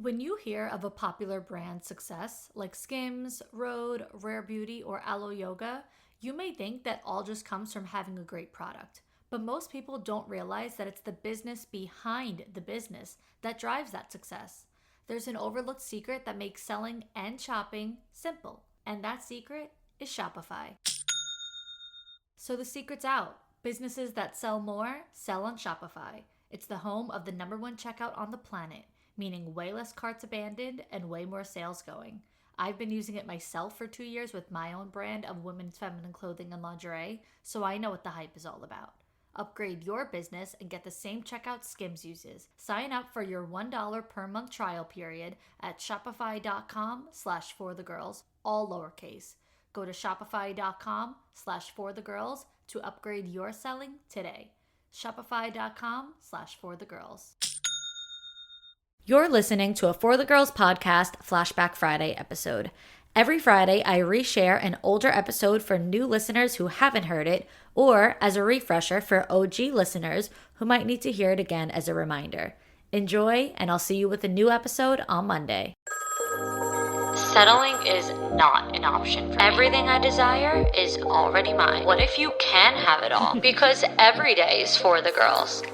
When you hear of a popular brand success like Skims, Rhode, Rare Beauty, or Aloe Yoga, you may think that all just comes from having a great product. But most people don't realize that it's the business behind the business that drives that success. There's an overlooked secret that makes selling and shopping simple, and that secret is Shopify. So the secret's out. Businesses that sell more sell on Shopify. It's the home of the #1 checkout on the planet, meaning way less carts abandoned and way more sales going. I've been using it myself for 2 years with my own brand of women's feminine clothing and lingerie, so I know what the hype is all about. Upgrade your business and get the same checkout Skims uses. Sign up for your $1 per month trial period at shopify.com/forthegirls, all lowercase. Go to shopify.com/forthegirls to upgrade your selling today. Shopify.com/forthegirls. You're listening to a For the Girls podcast Flashback Friday episode. Every Friday, I reshare an older episode for new listeners who haven't heard it, or as a refresher for OG listeners who might need to hear it again as a reminder. Enjoy, and I'll see you with a new episode on Monday. Settling is not an option for me. Everything I desire is already mine. What if you can have it all? Because every day is for the girls.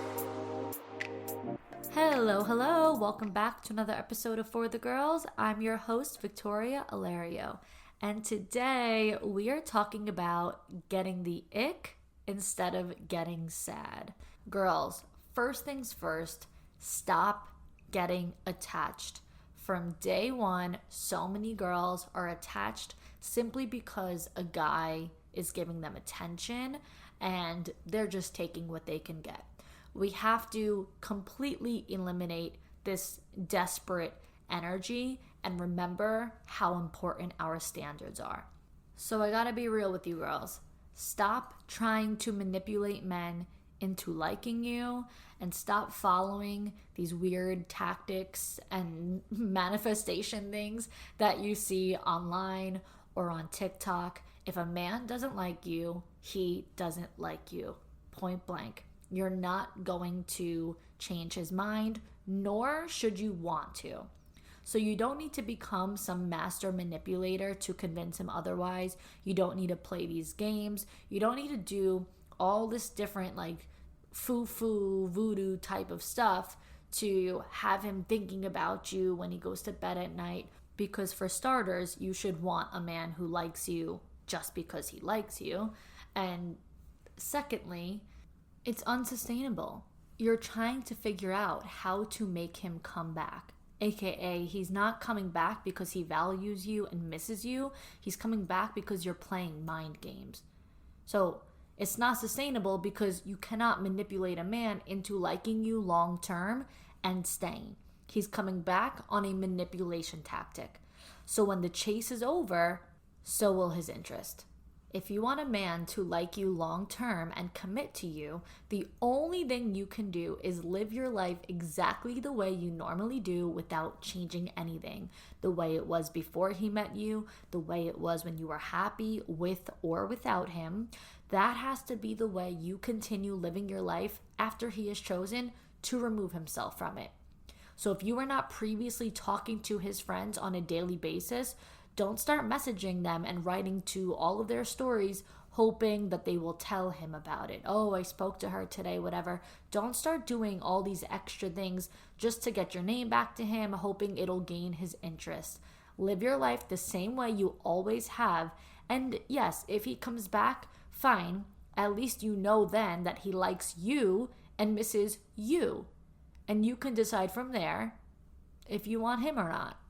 Hello. Welcome back to another episode of For the Girls. I'm your host, Victoria Alario. And today we are talking about getting the ick instead of getting sad. Girls, first things first, stop getting attached. From day one, so many girls are attached simply because a guy is giving them attention and they're just taking what they can get. We have to completely eliminate this desperate energy and remember how important our standards are. So I gotta be real with you girls. Stop trying to manipulate men into liking you and stop following these weird tactics and manifestation things that you see online or on TikTok. If a man doesn't like you, he doesn't like you. Point blank. You're not going to change his mind, nor should you want to. So you don't need to become some master manipulator to convince him otherwise. You don't need to play these games. You don't need to do all this different foo-foo, voodoo type of stuff to have him thinking about you when he goes to bed at night. Because for starters, you should want a man who likes you just because he likes you. And secondly, it's unsustainable. You're trying to figure out how to make him come back. AKA, he's not coming back because he values you and misses you. He's coming back because you're playing mind games. So it's not sustainable because you cannot manipulate a man into liking you long term and staying. He's coming back on a manipulation tactic. So when the chase is over, so will his interest. If you want a man to like you long term and commit to you, the only thing you can do is live your life exactly the way you normally do without changing anything. The way it was before he met you, the way it was when you were happy with or without him. That has to be the way you continue living your life after he has chosen to remove himself from it. So if you were not previously talking to his friends on a daily basis, don't start messaging them and writing to all of their stories hoping that they will tell him about it. Oh, I spoke to her today, whatever. Don't start doing all these extra things just to get your name back to him, hoping it'll gain his interest. Live your life the same way you always have. And yes, if he comes back, fine. At least you know then that he likes you and misses you. And you can decide from there if you want him or not.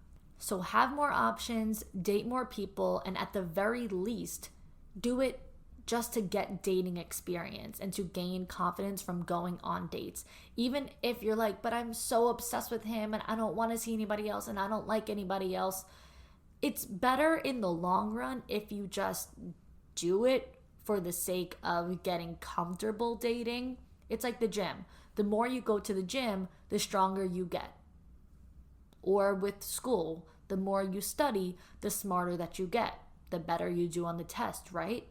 So have more options, date more people, and at the very least, do it just to get dating experience and to gain confidence from going on dates. Even if you're like, but I'm so obsessed with him and I don't want to see anybody else and I don't like anybody else. It's better in the long run if you just do it for the sake of getting comfortable dating. It's like the gym. The more you go to the gym, the stronger you get. Or with school, the more you study, the smarter that you get, the better you do on the test, right?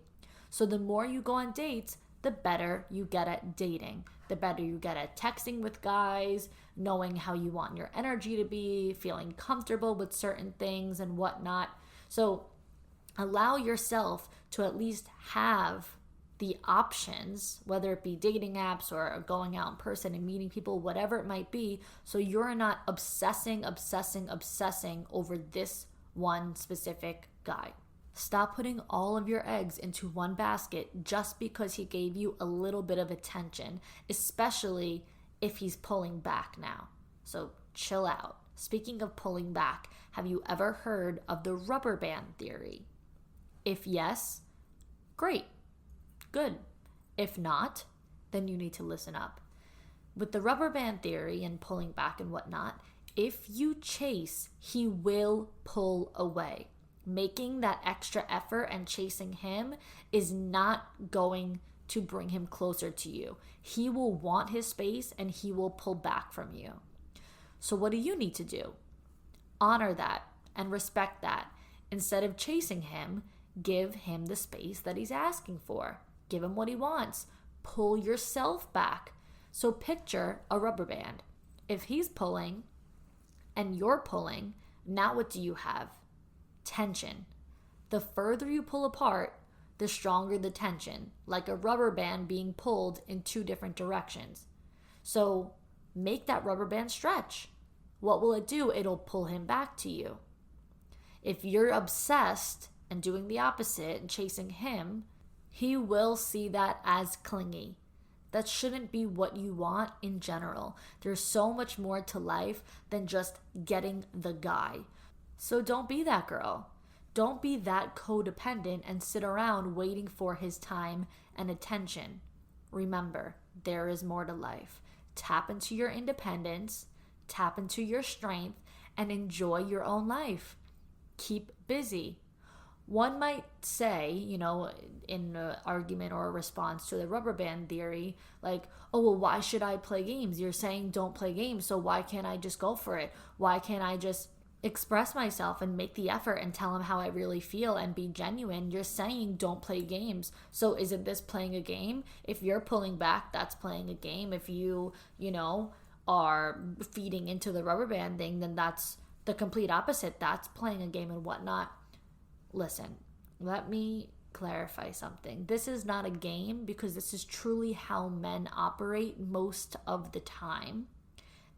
So the more you go on dates, the better you get at dating, the better you get at texting with guys, knowing how you want your energy to be, feeling comfortable with certain things and whatnot. So allow yourself to at least have the options, whether it be dating apps or going out in person and meeting people, whatever it might be, so you're not obsessing over this one specific guy. Stop putting all of your eggs into one basket just because he gave you a little bit of attention, especially if he's pulling back now. So chill out. Speaking of pulling back, have you ever heard of the rubber band theory? If yes, great, good. If not, then you need to listen up. With the rubber band theory and pulling back and whatnot, if you chase, he will pull away. Making that extra effort and chasing him is not going to bring him closer to you. He will want his space and he will pull back from you. So what do you need to do? Honor that and respect that. Instead of chasing him, give him the space that he's asking for. Give him what he wants. Pull yourself back. So picture a rubber band. If he's pulling and you're pulling, now what do you have? Tension. The further you pull apart, the stronger the tension, like a rubber band being pulled in two different directions. So make that rubber band stretch. What will it do? It'll pull him back to you. If you're obsessed and doing the opposite and chasing him, he will see that as clingy. That shouldn't be what you want in general. There's so much more to life than just getting the guy. So don't be that girl. Don't be that codependent and sit around waiting for his time and attention. Remember, there is more to life. Tap into your independence, tap into your strength, and enjoy your own life. Keep busy. One might say, in an argument or a response to the rubber band theory, like, oh, well, why should I play games? You're saying don't play games, so why can't I just go for it? Why can't I just express myself and make the effort and tell him how I really feel and be genuine? You're saying don't play games. So isn't this playing a game? If you're pulling back, that's playing a game. If you are feeding into the rubber band thing, then that's the complete opposite. That's playing a game and whatnot. Listen, let me clarify something. This is not a game because this is truly how men operate most of the time.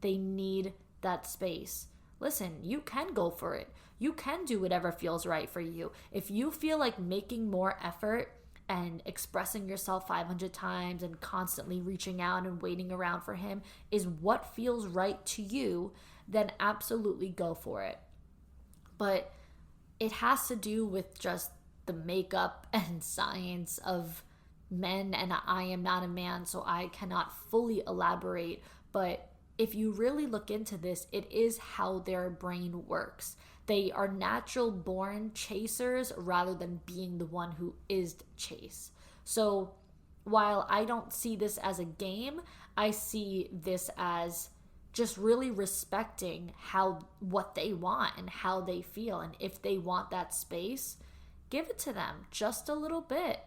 They need that space. Listen, you can go for it. You can do whatever feels right for you. If you feel like making more effort and expressing yourself 500 times and constantly reaching out and waiting around for him is what feels right to you, then absolutely go for it. But it has to do with just the makeup and science of men, and I am not a man, so I cannot fully elaborate, but if you really look into this, it is how their brain works. They are natural born chasers rather than being the one who is chased. So while I don't see this as a game, I see this as just really respecting what they want and how they feel. And if they want that space, give it to them just a little bit.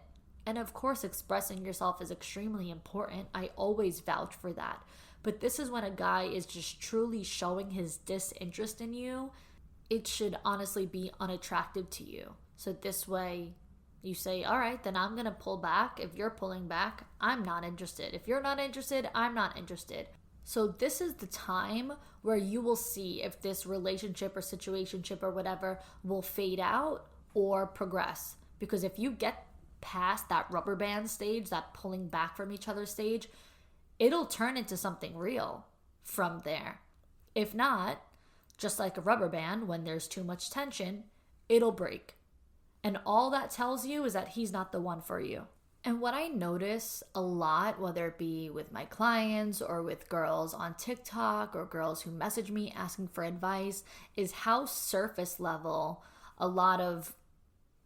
And of course, expressing yourself is extremely important. I always vouch for that. But this is when a guy is just truly showing his disinterest in you. It should honestly be unattractive to you. So this way you say, all right, then I'm going to pull back. If you're pulling back, I'm not interested. If you're not interested, I'm not interested. So this is the time where you will see if this relationship or situationship or whatever will fade out or progress. Because if you get past that rubber band stage, that pulling back from each other stage, it'll turn into something real from there. If not, just like a rubber band, when there's too much tension, it'll break. And all that tells you is that he's not the one for you. And what I notice a lot, whether it be with my clients or with girls on TikTok or girls who message me asking for advice, is how surface level a lot of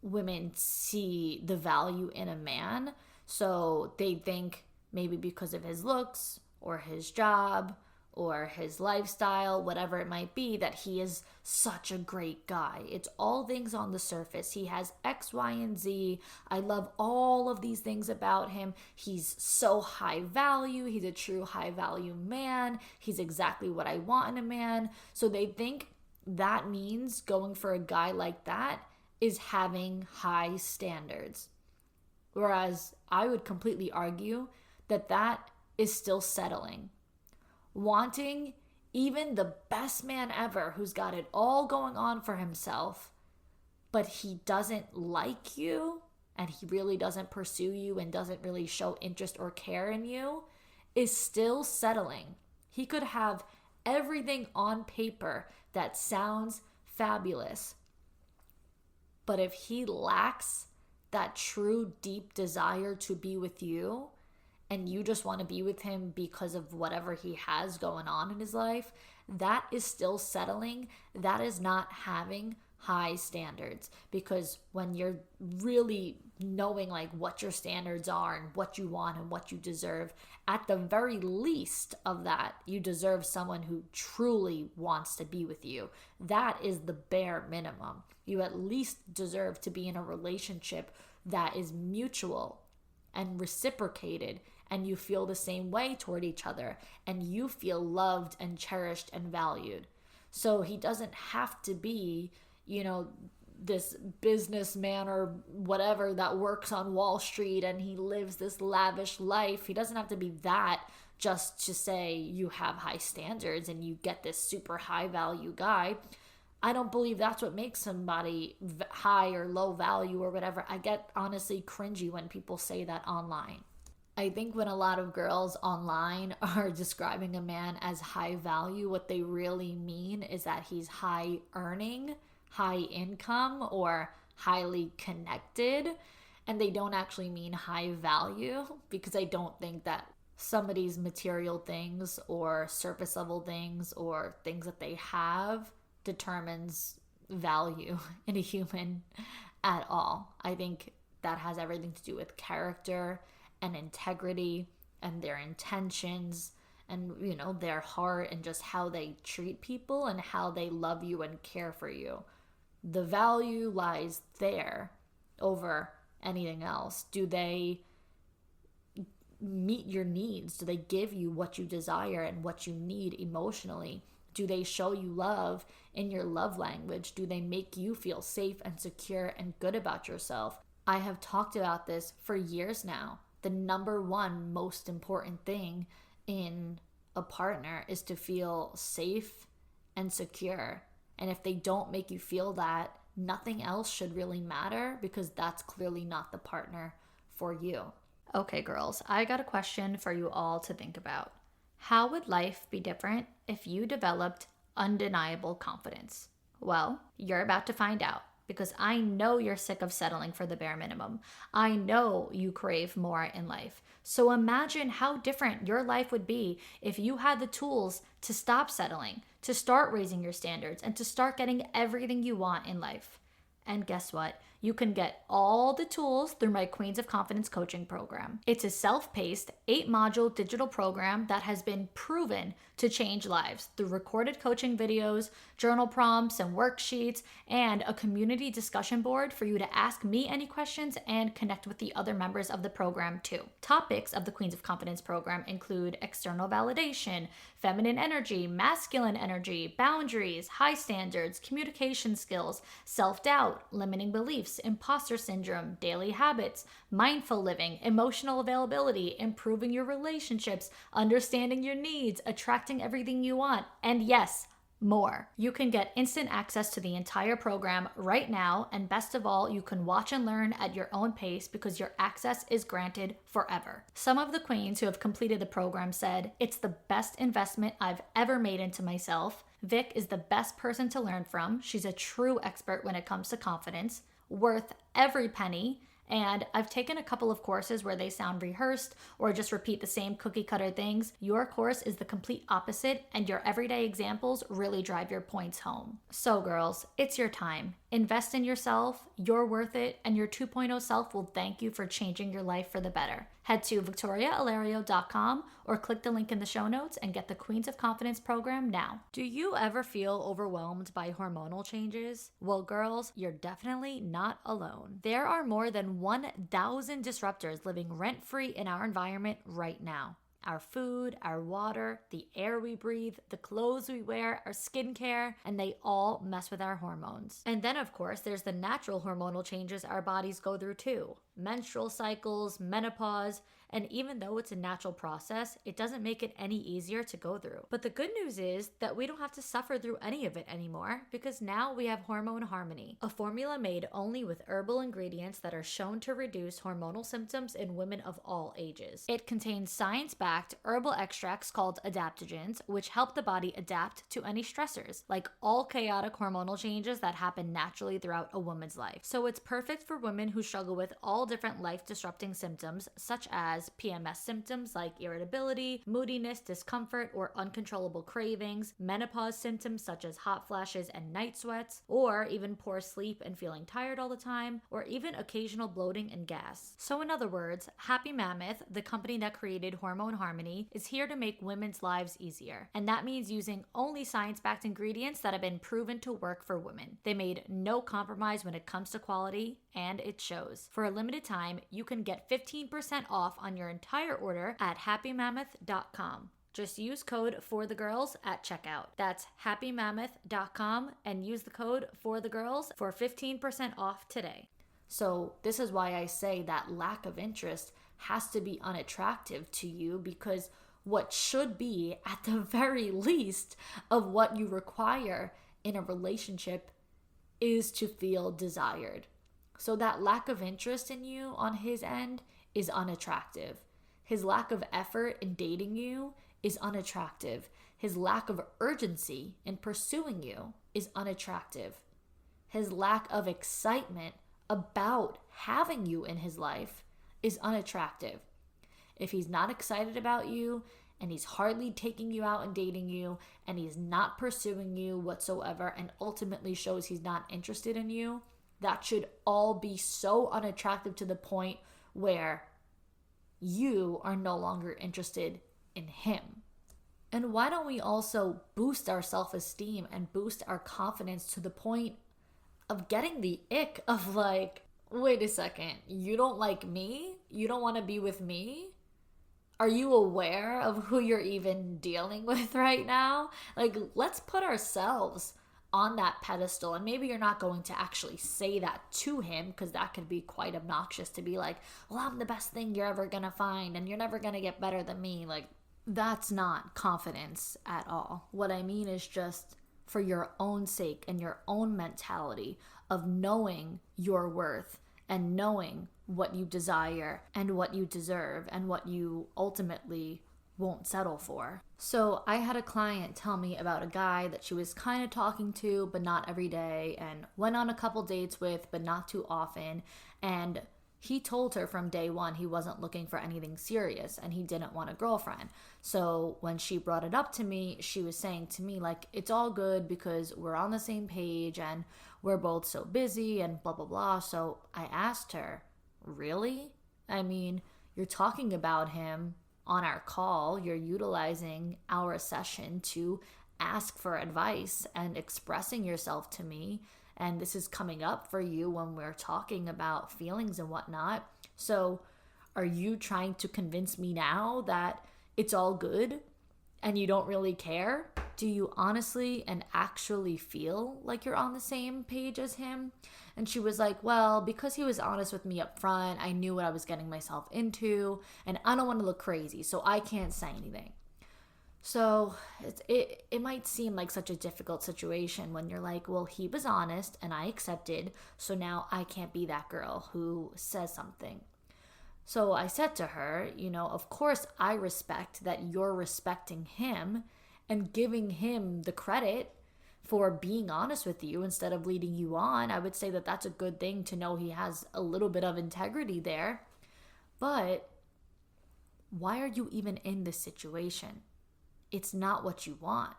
women see the value in a man. So they think maybe because of his looks or his job or his lifestyle, whatever it might be, that he is such a great guy. It's all things on the surface. He has X, Y, and Z. I love all of these things about him. He's so high value. He's a true high value man. He's exactly what I want in a man. So they think that means going for a guy like that is having high standards. Whereas I would completely argue that that is still settling. Wanting even the best man ever who's got it all going on for himself, but he doesn't like you and he really doesn't pursue you and doesn't really show interest or care in you, is still settling. He could have everything on paper that sounds fabulous, but if he lacks that true deep desire to be with you, and you just want to be with him because of whatever he has going on in his life, that is still settling. That is not having high standards. Because when you're really knowing like what your standards are and what you want and what you deserve, at the very least of that, you deserve someone who truly wants to be with you. That is the bare minimum. You at least deserve to be in a relationship that is mutual and reciprocated, and you feel the same way toward each other, and you feel loved and cherished and valued. So he doesn't have to be, this businessman or whatever that works on Wall Street and he lives this lavish life. He doesn't have to be that just to say you have high standards and you get this super high value guy. I don't believe that's what makes somebody high or low value or whatever. I get honestly cringy when people say that online. I think when a lot of girls online are describing a man as high value, what they really mean is that he's high earning, high income, or highly connected. And they don't actually mean high value, because I don't think that somebody's material things or surface level things or things that they have determines value in a human at all. I think that has everything to do with character and integrity and their intentions and, their heart and just how they treat people and how they love you and care for you. The value lies there over anything else. Do they meet your needs? Do they give you what you desire and what you need emotionally? Do they show you love in your love language? Do they make you feel safe and secure and good about yourself? I have talked about this for years now. The number one most important thing in a partner is to feel safe and secure. And if they don't make you feel that, nothing else should really matter, because that's clearly not the partner for you. Okay, girls, I got a question for you all to think about. How would life be different if you developed undeniable confidence? Well, you're about to find out, because I know you're sick of settling for the bare minimum. I know you crave more in life. So imagine how different your life would be if you had the tools to stop settling, to start raising your standards, and to start getting everything you want in life. And guess what? You can get all the tools through my Queens of Confidence coaching program. It's a self-paced 8-module digital program that has been proven to change lives through recorded coaching videos, journal prompts and worksheets, and a community discussion board for you to ask me any questions and connect with the other members of the program too. Topics of the Queens of Confidence program include external validation, feminine energy, masculine energy, boundaries, high standards, communication skills, self-doubt, limiting beliefs, imposter syndrome, daily habits, mindful living, emotional availability, improving your relationships, understanding your needs, attracting everything you want, and yes, more. You can get instant access to the entire program right now, and best of all, you can watch and learn at your own pace because your access is granted forever. Some of the queens who have completed the program said, "It's the best investment I've ever made into myself. Vic is the best person to learn from. She's a true expert when it comes to confidence, worth every penny. And I've taken a couple of courses where they sound rehearsed or just repeat the same cookie cutter things. Your course is the complete opposite, and your everyday examples really drive your points home." So girls, it's your time. Invest in yourself, you're worth it, and your 2.0 self will thank you for changing your life for the better. Head to victoriaalario.com or click the link in the show notes and get the Queens of Confidence program now. Do you ever feel overwhelmed by hormonal changes? Well, girls, you're definitely not alone. There are more than 1,000 disruptors living rent-free in our environment right now. Our food, our water, the air we breathe, the clothes we wear, our skincare, and they all mess with our hormones. And then, of course, there's the natural hormonal changes our bodies go through too. Menstrual cycles, menopause, and even though it's a natural process, it doesn't make it any easier to go through. But the good news is that we don't have to suffer through any of it anymore because now we have Hormone Harmony, a formula made only with herbal ingredients that are shown to reduce hormonal symptoms in women of all ages. It contains science-backed herbal extracts called adaptogens, which help the body adapt to any stressors, like all chaotic hormonal changes that happen naturally throughout a woman's life. So it's perfect for women who struggle with all different life-disrupting symptoms, such as PMS symptoms like irritability, moodiness, discomfort, or uncontrollable cravings, menopause symptoms such as hot flashes and night sweats, or even poor sleep and feeling tired all the time, or even occasional bloating and gas. So in other words, Happy Mammoth, the company that created Hormone Harmony, is here to make women's lives easier. And that means using only science-backed ingredients that have been proven to work for women. They made no compromise when it comes to quality, and it shows. For a limited time, you can get 15% off on your entire order at happymammoth.com. Just use code FORTHEGIRLS at checkout. That's happymammoth.com and use the code FORTHEGIRLS for 15% off today. So this is why I say that lack of interest has to be unattractive to you, because what should be at the very least of what you require in a relationship is to feel desired. So that lack of interest in you on his end is unattractive. His lack of effort in dating you is unattractive. His lack of urgency in pursuing you is unattractive. His lack of excitement about having you in his life is unattractive. If he's not excited about you and he's hardly taking you out and dating you and he's not pursuing you whatsoever and ultimately shows he's not interested in you, that should all be so unattractive to the point where you are no longer interested in him. And why don't we also boost our self-esteem and boost our confidence to the point of getting the ick of like, wait a second, you don't like me? You don't want to be with me? Are you aware of who you're even dealing with right now? Like, let's put ourselves on that pedestal. And maybe you're not going to actually say that to him, because that could be quite obnoxious to be like, well, I'm the best thing you're ever gonna find and you're never gonna get better than me. Like, that's not confidence at all. What I mean is just for your own sake and your own mentality of knowing your worth and knowing what you desire and what you deserve and what you ultimately won't settle for. So I had a client tell me about a guy that she was kind of talking to, but not every day, and went on a couple dates with, but not too often. And he told her from day one he wasn't looking for anything serious and he didn't want a girlfriend. So when she brought it up to me, she was saying to me, like, it's all good because we're on the same page and we're both so busy and blah, blah, blah. So I asked her, really? I mean, you're talking about him on our call, you're utilizing our session to ask for advice and expressing yourself to me. And this is coming up for you when we're talking about feelings and whatnot. So are you trying to convince me now that it's all good and you don't really care? Do you honestly and actually feel like you're on the same page as him? And she was like, well, because he was honest with me up front, I knew what I was getting myself into, and I don't want to look crazy, so I can't say anything. So it might seem like such a difficult situation when you're like, well, he was honest and I accepted, so now I can't be that girl who says something. So I said to her, of course I respect that you're respecting him and giving him the credit for being honest with you instead of leading you on. I would say that that's a good thing to know he has a little bit of integrity there. But why are you even in this situation? It's not what you want.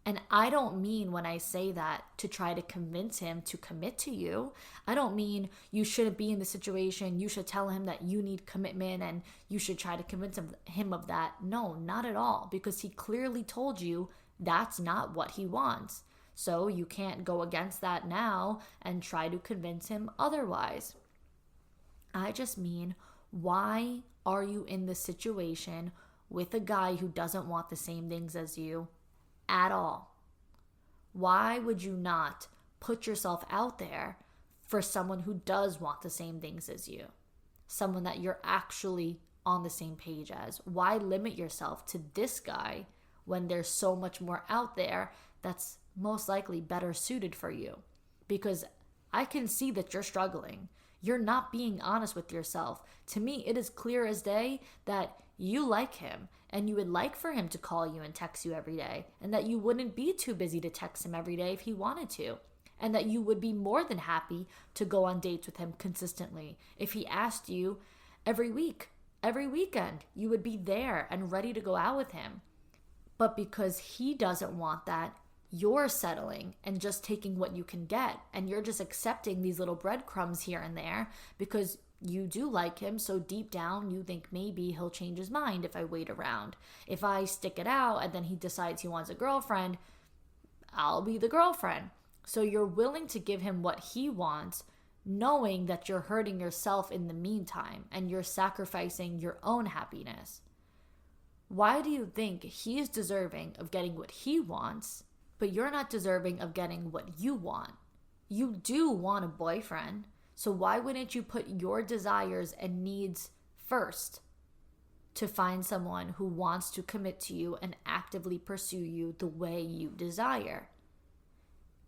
And I don't mean when I say that to try to convince him to commit to you. I don't mean you shouldn't be in the situation. You should tell him that you need commitment and you should try to convince him of that. No, not at all. Because he clearly told you that's not what he wants. So you can't go against that now and try to convince him otherwise. I just mean, why are you in this situation with a guy who doesn't want the same things as you at all? Why would you not put yourself out there for someone who does want the same things as you? Someone that you're actually on the same page as. Why limit yourself to this guy when there's so much more out there that's most likely better suited for you? Because I can see that you're struggling. You're not being honest with yourself. To me, it is clear as day that you like him and you would like for him to call you and text you every day, and that you wouldn't be too busy to text him every day if he wanted to, and that you would be more than happy to go on dates with him consistently. If he asked you every week, every weekend, you would be there and ready to go out with him. But because he doesn't want that, you're settling and just taking what you can get, and you're just accepting these little breadcrumbs here and there because you do like him. So deep down you think maybe he'll change his mind if I wait around. If I stick it out and then he decides he wants a girlfriend, I'll be the girlfriend. So you're willing to give him what he wants, knowing that you're hurting yourself in the meantime and you're sacrificing your own happiness. Why do you think he's deserving of getting what he wants, but you're not deserving of getting what you want? You do want a boyfriend, so why wouldn't you put your desires and needs first to find someone who wants to commit to you and actively pursue you the way you desire?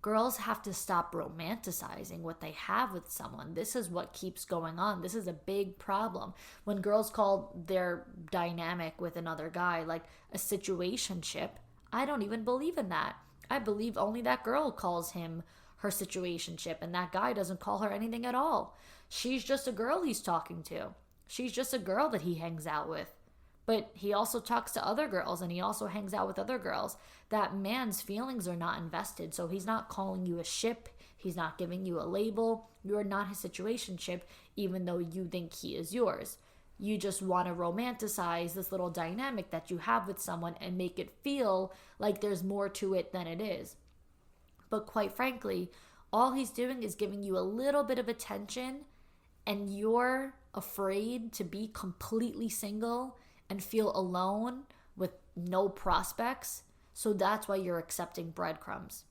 Girls have to stop romanticizing what they have with someone. This is what keeps going on. This is a big problem. When girls call their dynamic with another guy like a situationship, I don't even believe in that. I believe only that girl calls him her situationship, and that guy doesn't call her anything at all. She's just a girl he's talking to. She's just a girl that he hangs out with. But he also talks to other girls and he also hangs out with other girls. That man's feelings are not invested, so he's not calling you a ship. He's not giving you a label. You're not his situationship, even though you think he is yours. You just want to romanticize this little dynamic that you have with someone and make it feel like there's more to it than it is. But quite frankly, all he's doing is giving you a little bit of attention, and you're afraid to be completely single and feel alone with no prospects. So that's why you're accepting breadcrumbs.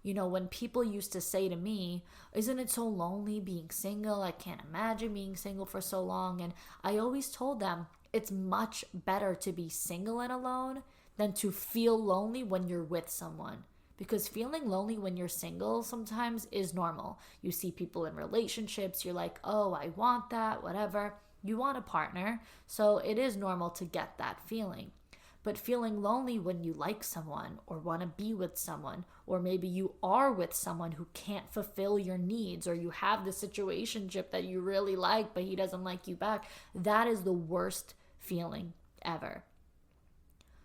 You know, when people used to say to me, isn't it so lonely being single? I can't imagine being single for so long. And I always told them it's much better to be single and alone than to feel lonely when you're with someone. Because feeling lonely when you're single sometimes is normal. You see people in relationships, you're like, oh, I want that, whatever. You want a partner, so it is normal to get that feeling. But feeling lonely when you like someone or want to be with someone, or maybe you are with someone who can't fulfill your needs, or you have the situationship that you really like but he doesn't like you back, that is the worst feeling ever.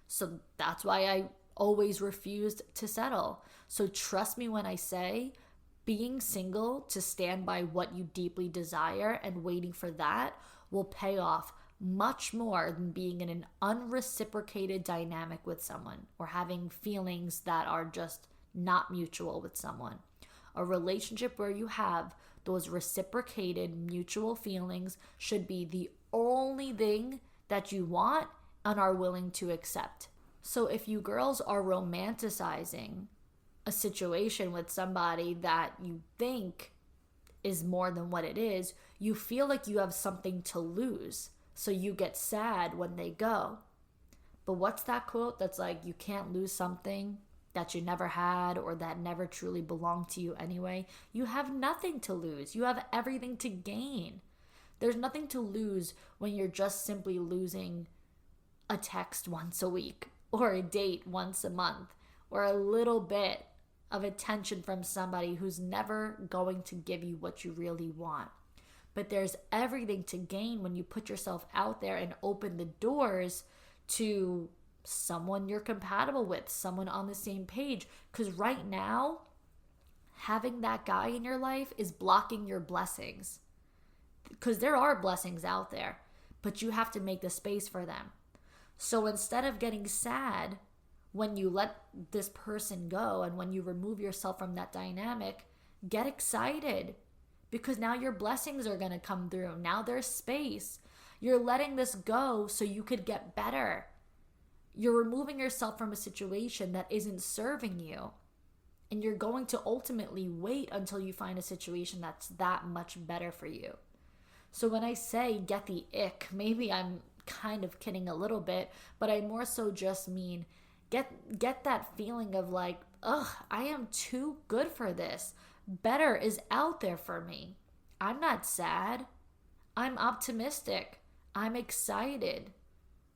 So that's why I always refused to settle. So trust me when I say, being single to stand by what you deeply desire and waiting for that will pay off much more than being in an unreciprocated dynamic with someone or having feelings that are just not mutual with someone. A relationship where you have those reciprocated mutual feelings should be the only thing that you want and are willing to accept. So if you girls are romanticizing a situation with somebody that you think is more than what it is, you feel like you have something to lose. So you get sad when they go. But what's that quote that's like, you can't lose something that you never had or that never truly belonged to you anyway? You have nothing to lose. You have everything to gain. There's nothing to lose when you're just simply losing a text once a week or a date once a month or a little bit of attention from somebody who's never going to give you what you really want. But there's everything to gain when you put yourself out there and open the doors to someone you're compatible with, someone on the same page. Because right now, having that guy in your life is blocking your blessings. Because there are blessings out there, but you have to make the space for them. So instead of getting sad when you let this person go and when you remove yourself from that dynamic, get excited, because now your blessings are going to come through. Now there's space. You're letting this go so you could get better. You're removing yourself from a situation that isn't serving you. And you're going to ultimately wait until you find a situation that's that much better for you. So when I say get the ick, maybe I'm kind of kidding a little bit, but I more so just mean get that feeling of like, ugh, I am too good for this. Better is out there for me. I'm not sad. I'm optimistic. I'm excited.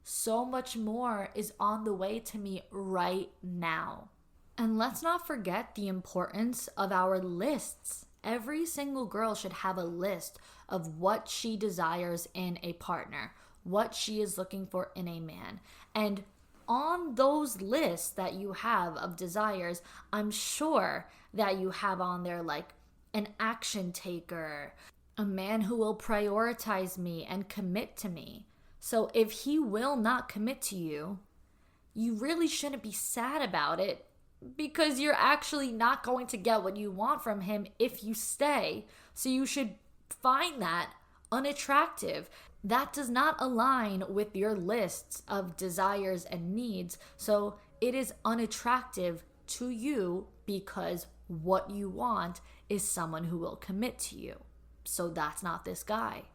So much more is on the way to me right now. And let's not forget the importance of our lists. Every single girl should have a list of what she desires in a partner, what she is looking for in a man. And on those lists that you have of desires, I'm sure that you have on there like an action taker, a man who will prioritize me and commit to me. So if he will not commit to you, you really shouldn't be sad about it, because you're actually not going to get what you want from him if you stay. So you should find that unattractive. That does not align with your lists of desires and needs. So it is unattractive to you because what you want is someone who will commit to you. So that's not this guy.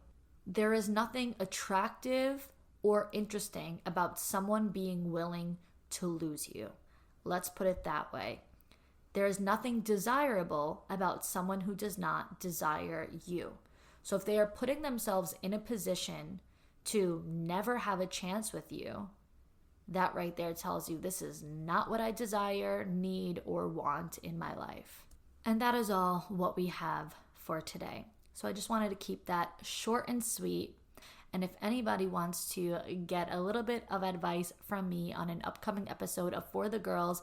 There is nothing attractive or interesting about someone being willing to lose you. Let's put it that way. There is nothing desirable about someone who does not desire you. So if they are putting themselves in a position to never have a chance with you, that right there tells you this is not what I desire, need, or want in my life. And that is all what we have for today. So I just wanted to keep that short and sweet. And if anybody wants to get a little bit of advice from me on an upcoming episode of For the Girls,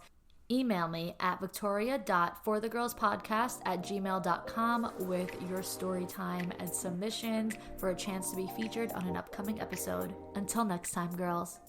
email me at victoria.forthegirlspodcast@gmail.com with your story time and submissions for a chance to be featured on an upcoming episode. Until next time, girls.